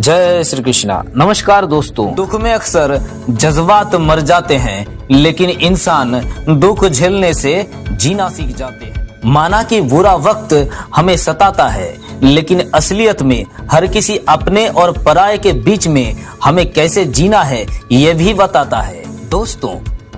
जय श्री कृष्णा। नमस्कार दोस्तों। दुख में अक्सर जज्बात मर जाते हैं, लेकिन इंसान दुख झेलने से जीना सीख जाते हैं। माना कि बुरा वक्त हमें सताता है, लेकिन असलियत में हर किसी अपने और पराये के बीच में हमें कैसे जीना है ये भी बताता है। दोस्तों,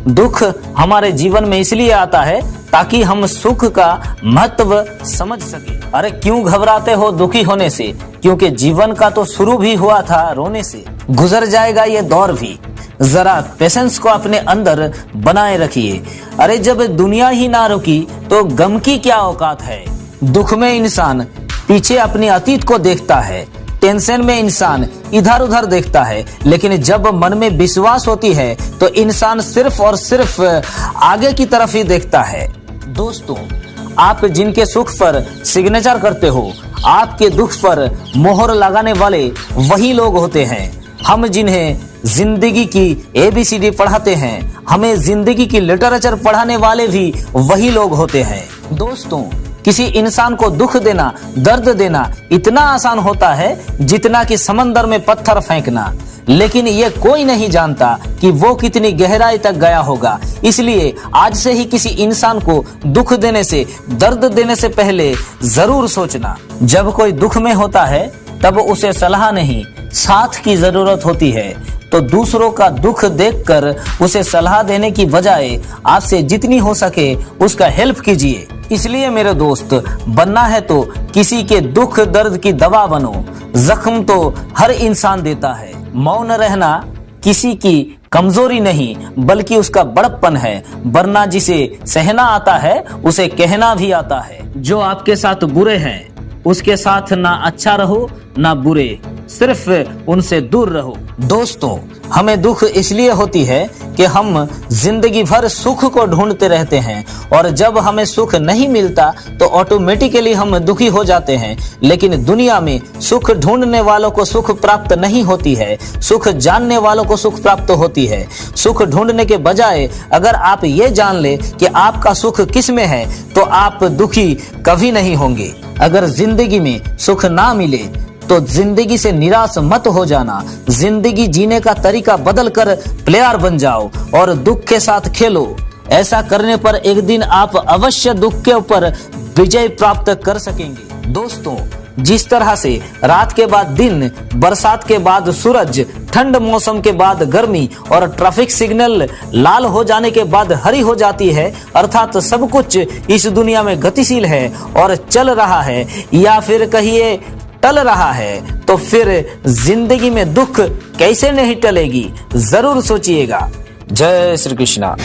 दुख हमारे जीवन में इसलिए आता है ताकि हम सुख का महत्व समझ सके। अरे क्यों घबराते हो दुखी होने से? क्योंकि जीवन का तो शुरू भी हुआ था रोने से। गुजर जाएगा ये दौर भी, जरा पेशेंस को अपने अंदर बनाए रखिए। अरे जब दुनिया ही ना रुकी तो गम की क्या औकात है। दुख में इंसान पीछे अपने अतीत को देखता है, टेंशन में इंसान इधर उधर देखता है, लेकिन जब मन में विश्वास होती है तो इंसान सिर्फ और सिर्फ आगे की तरफ ही देखता है। दोस्तों, आप जिनके सुख पर सिग्नेचर करते हो, आपके दुख पर मोहर लगाने वाले वही लोग होते हैं। हम जिन्हें जिंदगी की ABCD पढ़ाते हैं, हमें जिंदगी की लिटरेचर पढ़ाने वाले भी वही लोग होते हैं। दोस्तों, किसी इंसान को दुख देना, दर्द देना इतना आसान होता है जितना कि समंदर में पत्थर फेंकना, लेकिन ये कोई नहीं जानता कि वो कितनी गहराई तक गया होगा। इसलिए आज से ही किसी इंसान को दुख देने से, दर्द देने से पहले जरूर सोचना। जब कोई दुख में होता है तब उसे सलाह नहीं, साथ की जरूरत होती है। तो दूसरों का दुख देखकर उसे सलाह देने की बजाय आपसे जितनी हो सके उसका हेल्प कीजिए। इसलिए मेरे दोस्त, बनना है तो किसी के दुख दर्द की दवा बनो। जख्म तो हर इंसान देता है। मौन रहना किसी की कमजोरी नहीं बल्कि उसका बड़प्पन है, वरना जिसे सहना आता है उसे कहना भी आता है। जो आपके साथ बुरे हैं उसके साथ ना अच्छा रहो ना बुरे, सिर्फ उनसे दूर रहो। दोस्तों, हमें दुख इसलिए होती है कि हम जिंदगी भर सुख को ढूंढते रहते हैं, और जब हमें सुख नहीं मिलता तो ऑटोमेटिकली हम दुखी हो जाते हैं। लेकिन दुनिया में सुख ढूंढने वालों को सुख प्राप्त नहीं होती है, सुख जानने वालों को सुख प्राप्त होती है। सुख ढूंढने के बजाय अगर आप ये जान ले कि आपका सुख किस में है तो आप दुखी कभी नहीं होंगे। अगर जिंदगी में सुख ना मिले तो जिंदगी से निराश मत हो जाना। जिंदगी जीने का तरीका बदल कर प्लेयर बन जाओ और दुख के साथ खेलो। ऐसा करने पर एक दिन आप अवश्य दुख के ऊपर विजय प्राप्त कर सकेंगे। दोस्तों, जिस तरह से रात के बाद दिन, बरसात के बाद सूरज, ठंड मौसम के बाद गर्मी और ट्रैफिक सिग्नल लाल हो जाने के बाद हरी हो जाती है, अर्थात सब कुछ इस दुनिया में गतिशील है और चल रहा है, या फिर कहिए टल रहा है, तो फिर जिंदगी में दुख कैसे नहीं टलेगी, जरूर सोचिएगा। जय श्री कृष्णा।